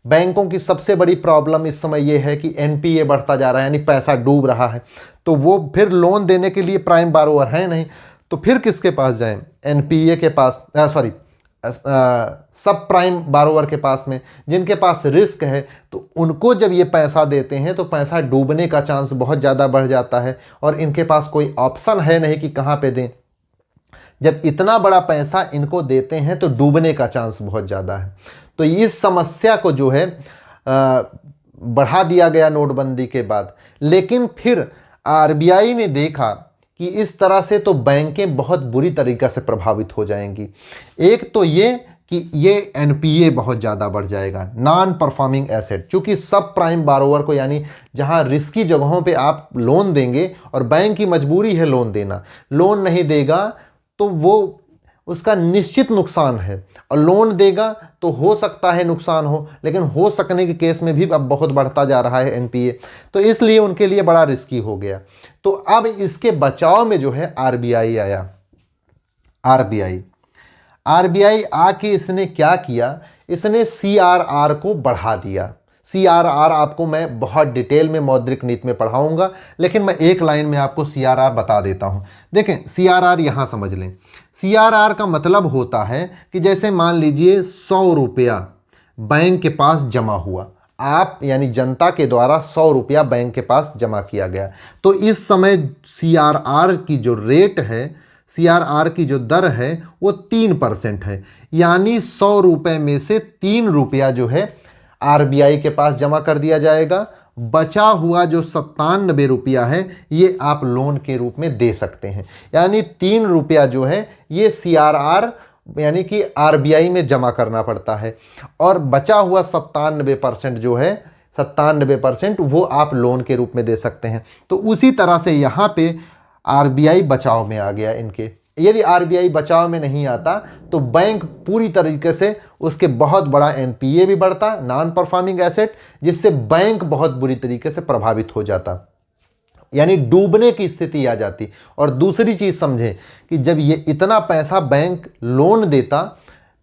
बैंकों की सबसे बड़ी प्रॉब्लम इस समय ये है कि एनपीए बढ़ता जा रहा है, यानी पैसा डूब रहा है, तो वो फिर लोन देने के लिए प्राइम बारोवर है नहीं, तो फिर किसके पास जाएं, एनपीए के पास, सब प्राइम बारोवर के पास में, जिनके पास रिस्क है। तो उनको जब ये पैसा देते हैं तो पैसा डूबने का चांस बहुत ज़्यादा बढ़ जाता है, और इनके पास कोई ऑप्शन है नहीं कि कहाँ पे दें। जब इतना बड़ा पैसा इनको देते हैं तो डूबने का चांस बहुत ज़्यादा है। तो इस समस्या को जो है बढ़ा दिया गया नोटबंदी के बाद। लेकिन फिर आरबीआई ने देखा कि इस तरह से तो बैंकें बहुत बुरी तरीक़े से प्रभावित हो जाएंगी। एक तो ये कि ये एनपीए बहुत ज़्यादा बढ़ जाएगा, नॉन परफॉर्मिंग एसेट, चूँकि सब प्राइम बारोवर को यानी जहाँ रिस्की जगहों पे आप लोन देंगे और बैंक की मजबूरी है लोन देना, लोन नहीं देगा तो वो उसका निश्चित नुकसान है, और लोन देगा तो हो सकता है नुकसान हो, लेकिन हो सकने के केस में भी अब बहुत बढ़ता जा रहा है एनपीए, तो इसलिए उनके लिए बड़ा रिस्की हो गया। तो अब इसके बचाव में जो है आरबीआई आया। आरबीआई आके इसने क्या किया, इसने सीआरआर को बढ़ा दिया। सीआरआर आपको मैं बहुत डिटेल में मौद्रिक नीति में पढ़ाऊंगा, लेकिन मैं एक लाइन में आपको सीआरआर बता देता हूं। देखें, सीआरआर यहां समझ लें। सीआरआर का मतलब होता है कि जैसे मान लीजिए 100 रुपया बैंक के पास जमा हुआ, आप यानी जनता के द्वारा 100 रुपया बैंक के पास जमा किया गया, तो इस समय सीआरआर की जो रेट है, सीआरआर की जो दर है वो 3% है। यानी 100 रुपये में से 3 रुपया जो है आरबीआई के पास जमा कर दिया जाएगा। बचा हुआ जो 97 रुपया है ये आप लोन के रूप में दे सकते हैं। यानी 3 रुपया जो है ये सीआरआर यानी कि आरबीआई में जमा करना पड़ता है, और बचा हुआ 97% जो है 97% वो आप लोन के रूप में दे सकते हैं। तो उसी तरह से यहाँ पे आरबीआई बचाव में आ गया इनके। यदि आरबीआई बचाव में नहीं आता तो बैंक पूरी तरीके से उसके बहुत बड़ा एनपीए भी बढ़ता, नॉन परफॉर्मिंग एसेट, जिससे बैंक बहुत बुरी तरीके से प्रभावित हो जाता, यानी डूबने की स्थिति आ जाती। और दूसरी चीज समझें कि जब ये इतना पैसा बैंक लोन देता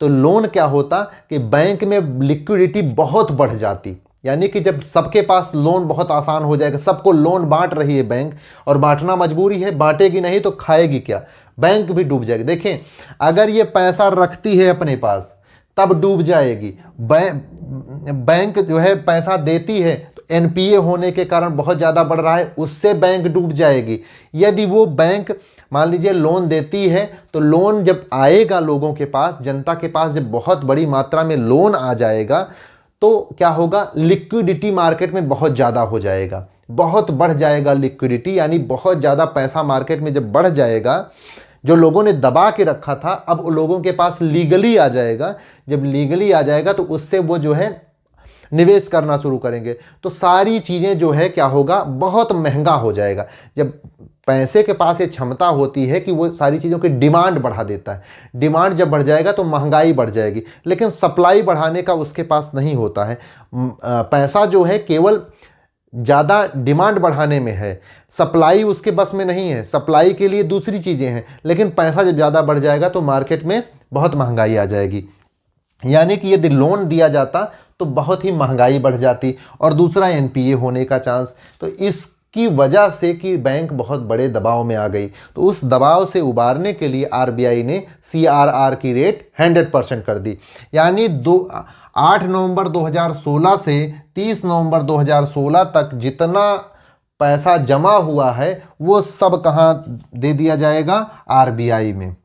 तो लोन क्या होता कि बैंक में लिक्विडिटी बहुत बढ़ जाती। यानी कि जब सबके पास लोन बहुत आसान हो जाएगा, सबको लोन बांट रही है बैंक, और बांटना मजबूरी है, बांटेगी नहीं तो खाएगी क्या, बैंक भी डूब जाएगी। देखें, अगर ये पैसा रखती है अपने पास तब डूब जाएगी। बैंक जो है पैसा देती है तो एनपीए होने के कारण बहुत ज़्यादा बढ़ रहा है, उससे बैंक डूब जाएगी। यदि वो बैंक मान लीजिए लोन देती है तो लोन जब आएगा लोगों के पास, जनता के पास जब बहुत बड़ी मात्रा में लोन आ जाएगा तो क्या होगा, लिक्विडिटी मार्केट में बहुत ज़्यादा हो जाएगा, बहुत बढ़ जाएगा लिक्विडिटी, यानी बहुत ज़्यादा पैसा मार्केट में जब बढ़ जाएगा, जो लोगों ने दबा के रखा था अब लोगों के पास लीगली आ जाएगा। जब लीगली आ जाएगा तो उससे वो जो है निवेश करना शुरू करेंगे, तो सारी चीज़ें जो है क्या होगा, बहुत महंगा हो जाएगा। जब पैसे के पास ये क्षमता होती है कि वो सारी चीज़ों की डिमांड बढ़ा देता है, डिमांड जब बढ़ जाएगा तो महंगाई बढ़ जाएगी, लेकिन सप्लाई बढ़ाने का उसके पास नहीं होता है। पैसा जो है केवल ज़्यादा डिमांड बढ़ाने में है, सप्लाई उसके बस में नहीं है। सप्लाई के लिए दूसरी चीज़ें हैं, लेकिन पैसा जब ज़्यादा बढ़ जाएगा तो मार्केट में बहुत महंगाई आ जाएगी। यानी कि यदि लोन दिया जाता तो बहुत ही महंगाई बढ़ जाती, और दूसरा एनपीए होने का चांस। तो इसकी वजह से कि बैंक बहुत बड़े दबाव में आ गई, तो उस दबाव से उबारने के लिए आरबीआई ने सीआरआर की रेट 100% कर दी। यानी 8 नवंबर 2016 से 30 नवंबर 2016 तक जितना पैसा जमा हुआ है वो सब कहाँ दे दिया जाएगा, आरबीआई में।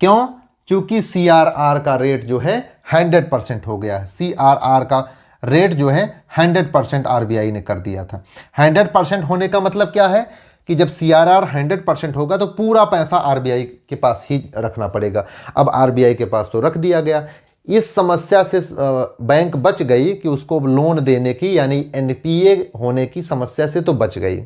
क्यों? चूंकि सीआरआर का रेट जो है 100% हो गया है। सीआरआर का रेट जो है 100% आरबीआई ने कर दिया था। 100% होने का मतलब क्या है कि जब सीआरआर 100% होगा तो पूरा पैसा आरबीआई के पास ही रखना पड़ेगा। अब आरबीआई के पास तो रख दिया गया। इस समस्या से बैंक बच गई कि उसको लोन देने की, यानी एनपीए होने की समस्या से तो बच गई,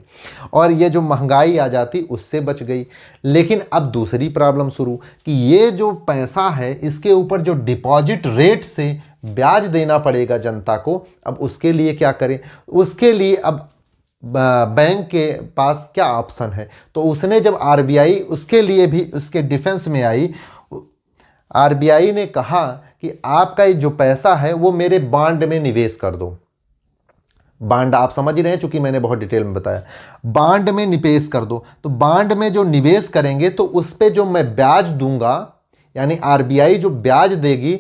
और ये जो महंगाई आ जाती उससे बच गई। लेकिन अब दूसरी प्रॉब्लम शुरू कि ये जो पैसा है इसके ऊपर जो डिपॉजिट रेट से ब्याज देना पड़ेगा जनता को, अब उसके लिए क्या करें। उसके लिए अब बैंक के पास क्या ऑप्शन है, तो उसने जब आरबीआई उसके लिए भी उसके डिफेंस में आई, आरबीआई ने कहा कि आपका जो पैसा है वो मेरे बॉन्ड में निवेश कर दो। बॉन्ड आप समझ ही रहे हैं, चूंकि मैंने बहुत डिटेल में बताया, बॉन्ड में निवेश कर दो। तो बॉन्ड में जो निवेश करेंगे तो उस पे जो मैं ब्याज दूंगा, यानी आरबीआई जो ब्याज देगी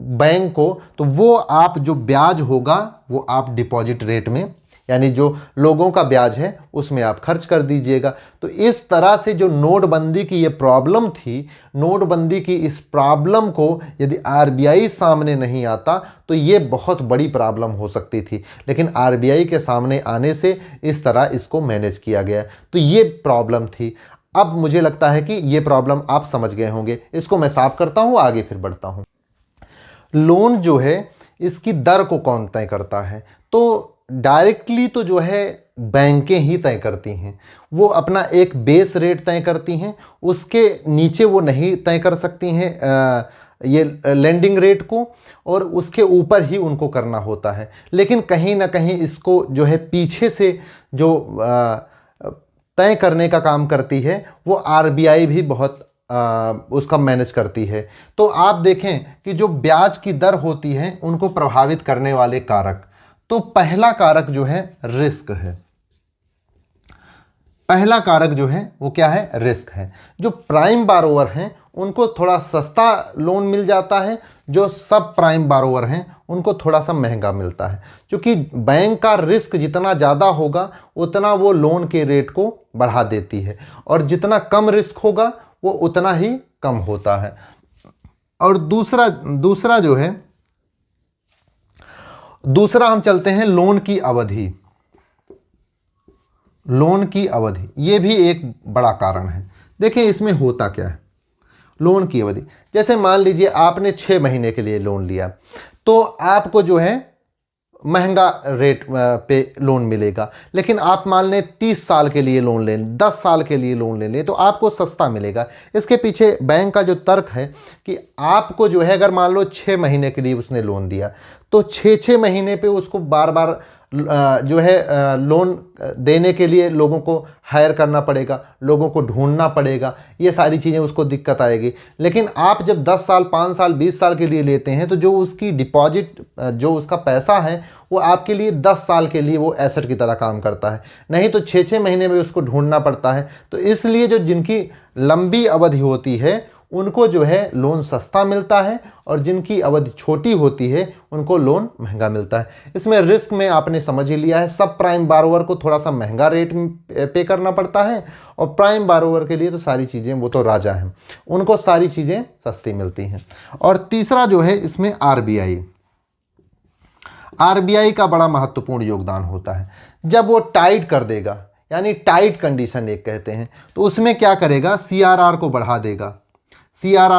बैंक को, तो वो आप जो ब्याज होगा वो आप डिपॉजिट रेट में, यानी जो लोगों का ब्याज है उसमें आप खर्च कर दीजिएगा। तो इस तरह से जो नोटबंदी की ये प्रॉब्लम थी, नोटबंदी की इस प्रॉब्लम को यदि आरबीआई सामने नहीं आता तो ये बहुत बड़ी प्रॉब्लम हो सकती थी, लेकिन आरबीआई के सामने आने से इस तरह इसको मैनेज किया गया। तो ये प्रॉब्लम थी। अब मुझे लगता है कि ये प्रॉब्लम आप समझ गए होंगे। इसको मैं साफ करता हूँ, आगे फिर बढ़ता हूँ। लोन जो है इसकी दर को कौन तय करता है? तो डायरेक्टली तो जो है बैंकें ही तय करती हैं। वो अपना एक बेस रेट तय करती हैं, उसके नीचे वो नहीं तय कर सकती हैं ये लेंडिंग रेट को, और उसके ऊपर ही उनको करना होता है। लेकिन कहीं ना कहीं इसको जो है पीछे से जो तय करने का काम करती है वो आरबीआई भी बहुत उसका मैनेज करती है। तो आप देखें कि जो ब्याज की दर होती है उनको प्रभावित करने वाले कारक, तो पहला कारक जो है रिस्क है। पहला कारक जो है वो क्या है? रिस्क है। जो प्राइम बारोवर हैं उनको थोड़ा सस्ता लोन मिल जाता है, जो सब प्राइम बारोवर हैं उनको थोड़ा सा महंगा मिलता है, क्योंकि बैंक का रिस्क जितना ज़्यादा होगा उतना वो लोन के रेट को बढ़ा देती है, और जितना कम रिस्क होगा वो उतना ही कम होता है। और दूसरा जो है, दूसरा हम चलते हैं लोन की अवधि। लोन की अवधि ये भी एक बड़ा कारण है। देखिए इसमें होता क्या है, लोन की अवधि, जैसे मान लीजिए आपने 6 महीने के लिए लोन लिया, तो आपको जो है महंगा रेट पे लोन मिलेगा। लेकिन आप मान लें 30 साल के लिए लोन लें, 10 साल के लिए लोन ले लें, तो आपको सस्ता मिलेगा। इसके पीछे बैंक का जो तर्क है कि आपको जो है, अगर मान लो 6 महीने के लिए उसने लोन दिया, तो 6 महीने पे उसको बार बार जो है लोन देने के लिए लोगों को हायर करना पड़ेगा, लोगों को ढूंढना पड़ेगा, ये सारी चीज़ें उसको दिक्कत आएगी। लेकिन आप जब 10 साल, 5 साल, 20 साल के लिए लेते हैं, तो जो उसकी डिपॉजिट, जो उसका पैसा है, वो आपके लिए 10 साल के लिए वो एसेट की तरह काम करता है। नहीं तो 6 महीने में उसको ढूंढना पड़ता है। तो इसलिए जो जिनकी लंबी अवधि होती है उनको जो है लोन सस्ता मिलता है, और जिनकी अवधि छोटी होती है उनको लोन महंगा मिलता है। इसमें रिस्क में आपने समझ ही लिया है, सब प्राइम बारोवर को थोड़ा सा महंगा रेट पे करना पड़ता है, और प्राइम बारोवर के लिए तो सारी चीज़ें, वो तो राजा हैं, उनको सारी चीज़ें सस्ती मिलती हैं। और तीसरा जो है इसमें आरबीआई का बड़ा महत्वपूर्ण योगदान होता है। जब वो टाइट कर देगा, यानी टाइट कंडीशन एक कहते हैं, तो उसमें क्या करेगा, सीआरआर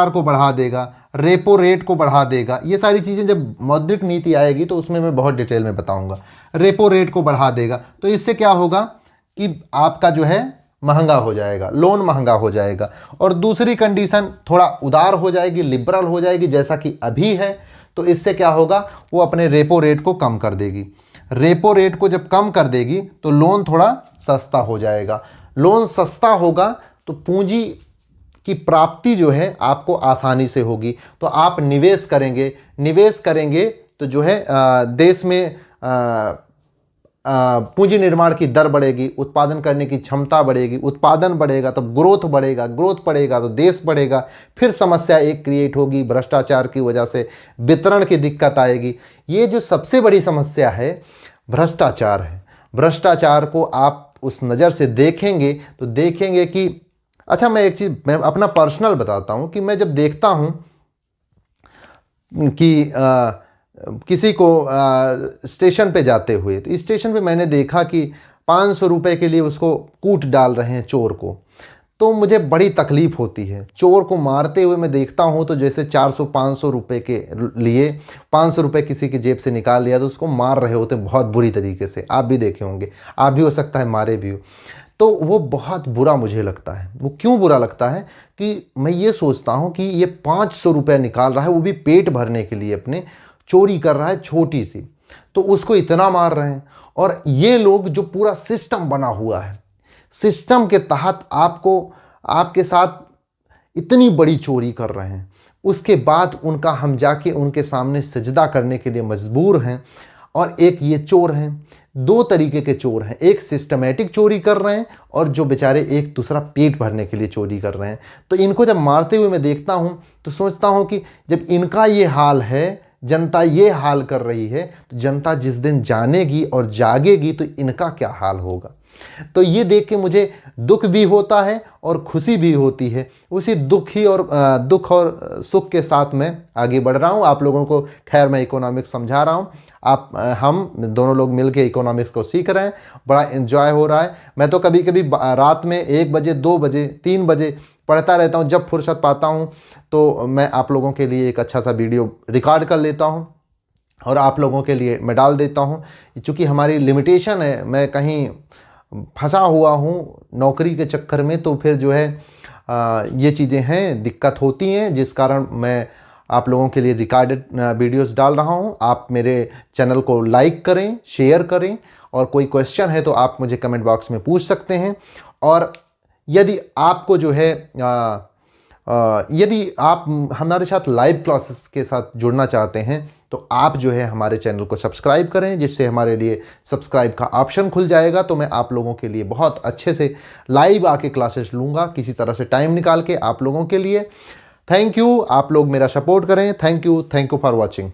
को बढ़ा देगा, रेपो रेट को बढ़ा देगा। ये सारी चीज़ें जब मौद्रिक नीति आएगी तो उसमें मैं बहुत डिटेल में बताऊंगा। रेपो रेट को बढ़ा देगा, तो इससे क्या होगा कि आपका जो है महंगा हो जाएगा, लोन महंगा हो जाएगा। और दूसरी कंडीशन थोड़ा उदार हो जाएगी, लिबरल हो जाएगी, जैसा कि अभी है। तो इससे क्या होगा, वो अपने रेपो रेट को कम कर देगी। रेपो रेट को जब कम कर देगी तो लोन थोड़ा सस्ता हो जाएगा। लोन सस्ता होगा तो पूंजी की प्राप्ति जो है आपको आसानी से होगी, तो आप निवेश करेंगे तो जो है देश में पूंजी निर्माण की दर बढ़ेगी, उत्पादन करने की क्षमता बढ़ेगी, उत्पादन बढ़ेगा तो ग्रोथ बढ़ेगा तो देश बढ़ेगा। फिर समस्या एक क्रिएट होगी, भ्रष्टाचार की वजह से वितरण की दिक्कत आएगी। ये जो सबसे बड़ी समस्या है भ्रष्टाचार है। भ्रष्टाचार को आप उस नज़र से देखेंगे तो देखेंगे कि, अच्छा मैं एक चीज़, मैं अपना पर्सनल बताता हूँ कि मैं जब देखता हूँ कि किसी को स्टेशन पे जाते हुए, तो स्टेशन पे मैंने देखा कि 500 रुपये के लिए उसको कूट डाल रहे हैं चोर को, तो मुझे बड़ी तकलीफ़ होती है। चोर को मारते हुए मैं देखता हूँ तो जैसे 400-500 रुपये के लिए 500 रुपये किसी की जेब से निकाल लिया तो उसको मार रहे होते बहुत बुरी तरीके से। आप भी देखे होंगे, आप भी हो सकता है मारे भी हो। तो वो बहुत बुरा मुझे लगता है। वो क्यों बुरा लगता है कि मैं ये सोचता हूँ कि ये 500 रुपये निकाल रहा है, वो भी पेट भरने के लिए, अपने चोरी कर रहा है छोटी सी, तो उसको इतना मार रहे हैं। और ये लोग जो पूरा सिस्टम बना हुआ है, सिस्टम के तहत आपके साथ इतनी बड़ी चोरी कर रहे हैं, उसके बाद हम जाके उनके सामने सजदा करने के लिए मजबूर हैं। और एक ये चोर हैं, 2 तरीके के चोर हैं, एक सिस्टमेटिक चोरी कर रहे हैं और जो बेचारे एक दूसरा पेट भरने के लिए चोरी कर रहे हैं। तो इनको जब मारते हुए मैं देखता हूँ तो सोचता हूँ कि जब इनका ये हाल है, जनता ये हाल कर रही है, तो जनता जिस दिन जानेगी और जागेगी तो इनका क्या हाल होगा। तो ये देख के मुझे दुख भी होता है और खुशी भी होती है। उसी दुख और सुख के साथ मैं आगे बढ़ रहा हूँ। आप लोगों को खैर मैं इकोनॉमिक्स समझा रहा हूँ, हम दोनों लोग मिलके इकोनॉमिक्स को सीख रहे हैं, बड़ा एंजॉय हो रहा है। मैं तो कभी कभी रात में 1 बजे, 2 बजे, 3 बजे पढ़ता रहता हूँ। जब फुर्सत पाता हूँ तो मैं आप लोगों के लिए एक अच्छा सा वीडियो रिकॉर्ड कर लेता हूँ और आप लोगों के लिए मैं डाल देता हूँ। चूँकि हमारी लिमिटेशन है, मैं कहीं फंसा हुआ हूँ नौकरी के चक्कर में, तो फिर जो है ये चीज़ें हैं, दिक्कत होती हैं, जिस कारण मैं आप लोगों के लिए रिकॉर्डेड वीडियोस डाल रहा हूँ। आप मेरे चैनल को लाइक करें, शेयर करें, और कोई क्वेश्चन है तो आप मुझे कमेंट बॉक्स में पूछ सकते हैं। और यदि आपको जो है यदि आप हमारे साथ लाइव क्लासेस के साथ जुड़ना चाहते हैं तो आप जो है हमारे चैनल को सब्सक्राइब करें, जिससे हमारे लिए सब्सक्राइब का ऑप्शन खुल जाएगा। तो मैं आप लोगों के लिए बहुत अच्छे से लाइव आके क्लासेस लूँगा, किसी तरह से टाइम निकाल के आप लोगों के लिए। थैंक यू, आप लोग मेरा सपोर्ट करें। Thank you for watching.